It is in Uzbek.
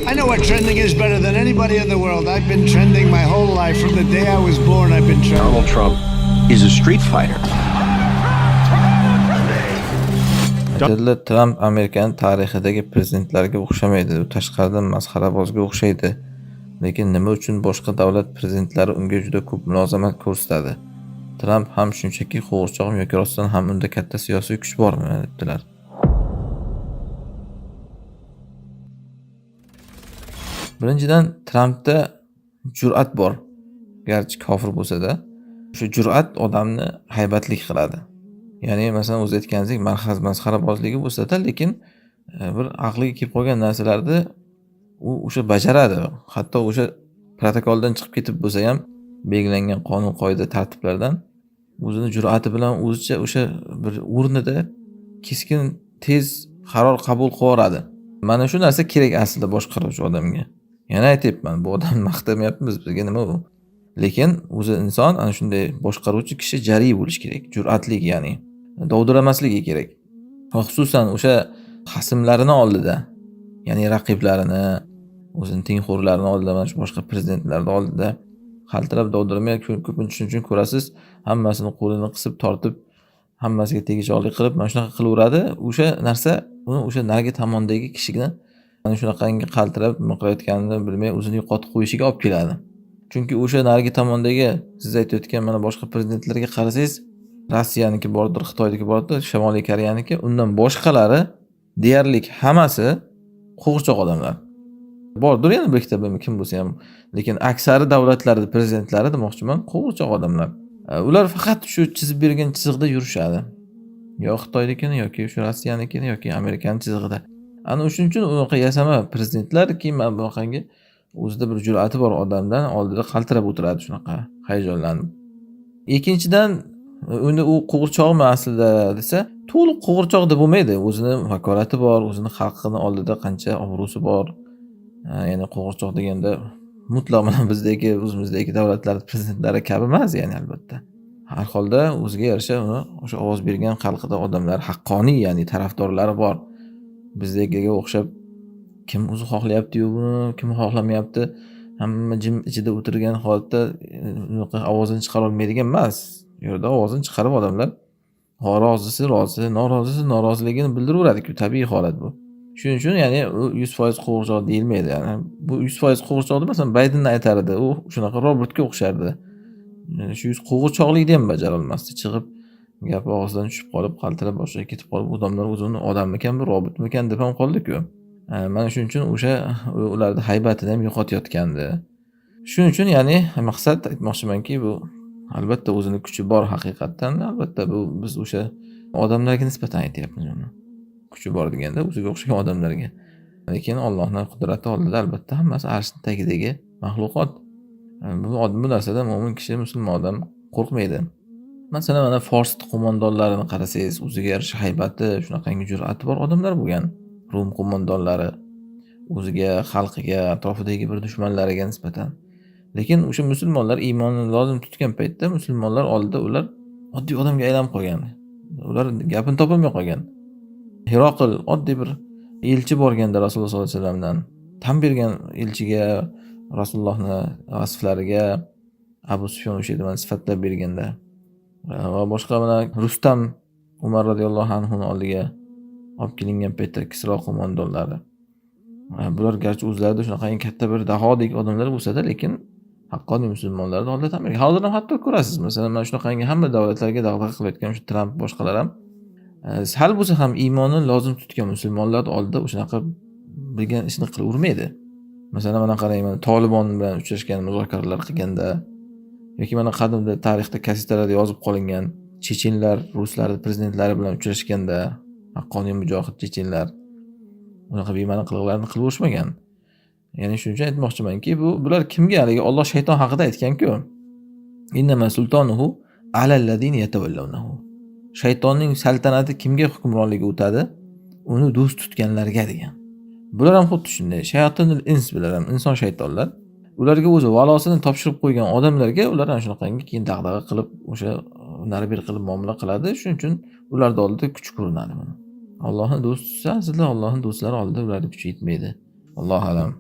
I know what trending is better than anybody in the world. I've been trending my whole life. From the day I was born, I've been trending. Donald Trump is a street fighter. Aytadilar, Tramp Amerikaning tarixidagi prezidentlarga o'xshamaydi, u tashqaridan masxarabozga o'xshaydi. Lekin nima uchun boshqa davlat prezidentlari unga juda ko'p mulozamat ko'rsatadi? Tramp ham shunchaki qo'g'irchoqmi yoki rostdan ham unda katta siyosiy kuch bormi, debdilar. Birinchidan, Trampda jur'at bor. Garchi kofir bo'lsa-da, shu jur'at odamni haybatlik qiladi. Ya'ni masalan o'z aytganingizdek masxarabozligi bo'lsa-da, lekin bir aqliga kelib qolgan narsalarni u o'sha bajaradi. Hatto o'sha protokoldan chiqib ketib bo'lsa ham, belgilangan qonun qoida tartiblardan o'zini jur'ati bilan o'zicha o'sha bir o'rnida keskin, tez qaror qabul qilaveradi. Mana shu narsa kerak aslida boshqaruvchi odamga. Yana aytayapman, bu odamni maqtamayapmiz, bizga nima u? Lekin o'zi inson ana shunday boshqaruvchi kishi jariy bo'lish kerak, jur'atli, ya'ni dovdiramasligi kerak. Va xususan o'sha xasmlarini oldida, ya'ni raqiblarini, o'zining tengxo'rlarini oldida, mana shu boshqa prezidentlarning oldida qaltirab dovdiramay, ko'pincha shuning uchun ko'rasiz, hammasini qo'lini qisib tortib, hammasiga tegishli qilib, mana shunaqa qilaveradi. O'sha narsa uni o'sha narigi tomondagi kishiga mana shunaqangi qaltirab nima qilayotganini bilmay o'zini yo'qotib qo'yishiga olib keladi. Chunki o'sha narigi tomondagi siz aytayotgan mana boshqa prezidentlarga qarasangiz, Rossiyaniki bordir, Xitoyniki bordir, Shimoliy Koreyaniki, undan boshqalari deyarli hammasi qo'g'irchoq odamlar. Bordir yana bir ikkita kim bo'lsa ham, lekin aksari davlatlarning prezidentlari demoqchiman, qo'g'irchoq odamlar. Ular faqat shu chizib bergan chiziqda yurishadi. Yo Xitoynikini yoki shu Rossiyanikini yoki Amerikaning chizig'ida. Ana shuning uchun unaqa yasama prezidentlar keyin mana bunaqangi o'zida bir jur'ati bor odamdan oldida qaltirab o'tiradi shunaqa hayajonlanib. Ikkinchidan, unda u qo'g'irchoqmi aslida desa, to'liq qo'g'irchoq deb bo'lmaydi. O'zini vakolati bor, o'zini xalqini oldida qancha obro'si bor. Ya'ni qo'g'irchoq deganda mutlaq mana bizdagi, o'zimizdagi davlatlar prezidentlari kabi emas, ya'ni albatta. Har holda o'ziga yarasha uni o'sha ovoz bergan xalqida odamlar haqqoniy, ya'ni tarafdorlari bor. Bizdagiga o'xshab kim o'zi xohlayapti-yu buni, kim xohlamayapti, hamma jim ichida o'tirgan holatda unaqa ovozini chiqara olmaydigan emas. Bu yerda ovozini chiqarib odamlar rozisi rozi, norozisi noroziligini bildiraveradi-ku, tabiiy holat bu. Shuning uchun ya'ni u 100% qo'g'irchoq deyilmaydi. Ya'ni bu 100% qo'g'irchoq deb masalan Baydenni aytardi, u shunaqa robotga o'xshardi. Shu qo'g'irchoqlikni ham bajara olmasdi, chiqib gap og'zidan tushib qolib, qaltirab boshqa ketib qolib, odamlar o'zini odammikan, bir robotmikan deb ham qoldi-ku. Mana shuning uchun o'sha ularning haybatini ham yo'qotayotgandi. Shuning uchun ya'ni maqsad aytmoqchimanki, bu albatta o'zini kuchi bor haqiqatan, albatta bu biz o'sha odamlarga nisbatan aytyapmiz buni. Kuchi bor deganda o'ziga o'xshagan odamlarga. Lekin Allohning qudrati oldida albatta hammasi arshning tagidagi mahluqot. Bu narsadan mo'min kishi, musulmon odam qo'rqmaydi. Masalan, mana Fors qo'mondonlarini qarasangiz, o'ziga yarasha haybati, shunaqangi jur'ati bor odamlar bo'lgan. Rum qo'mondonlari o'ziga, xalqiga, atrofidagi bir dushmanlariga nisbatan. Lekin o'sha musulmonlar iymonni lozim tutgan paytda musulmonlar oldida ular oddiy odamga aylanib qolgan. Ular gapini topolmay qolgan. Hiroqil oddiy bir elchi borganda Rasululloh sollallohu alayhi vasallamdan tan bergan elchiga Rasulullohning vasflariga Abu Sufyon o'sha yerda sifatlab berganda va boshqa mana Rustam Umar radhiyallohu anhu oldiga olib kelingan paytda Kisro qo'mondonlari. Bular garchi o'zlarida shunaqa katta bir dahodek odamlar bo'lsa-da, lekin haqqoniy musulmonlarning oldida tan bergan. Hozir ham hatto ko'rasiz, masalan, mana shunaqangi hamma davlatlarga dag'dag'a qilayotgan shu Tramp boshqalar ham sal bo'lsa ham iymonni lozim tutgan musulmonlar oldida o'shanaqa bilgan ishni qilavermaydi. Masalan, mana qarang, mana Tolibon bilan uchrashgan, muzokaralar qilganda yoki mana qadimda tarixda kasetalarda yozib qolingan chechenlar, ruslar prezidentlari bilan uchrashganda, haqqoniy mujohid chechenlar unaqa bema'ni qiliqlarni qilaverishmagan. Ya'ni shuning uchun aytmoqchimanki, bular kimga, haligi Alloh shayton haqida aytgan-ku. Innama sultonuhu alallazina yatawallawnahu. Shaytonning saltanati kimga hukmronligi o'tadi? Uni do'st tutganlarga degan. Bular ham xuddi shunday. Shayotinul ins bular ham, inson shaytonlar. Ularga o'zi valosini topshirib qo'ygan odamlarga ular ana shunaqangi keyin dag'dag'a qilib, o'sha narbi qilib muomala qiladi. Shuning uchun ularda oldida kuch ko'rinadi buni. Allohning do'sti aslida Allohning do'stlari oldida ularning kuchi yetmaydi. Alloh alam.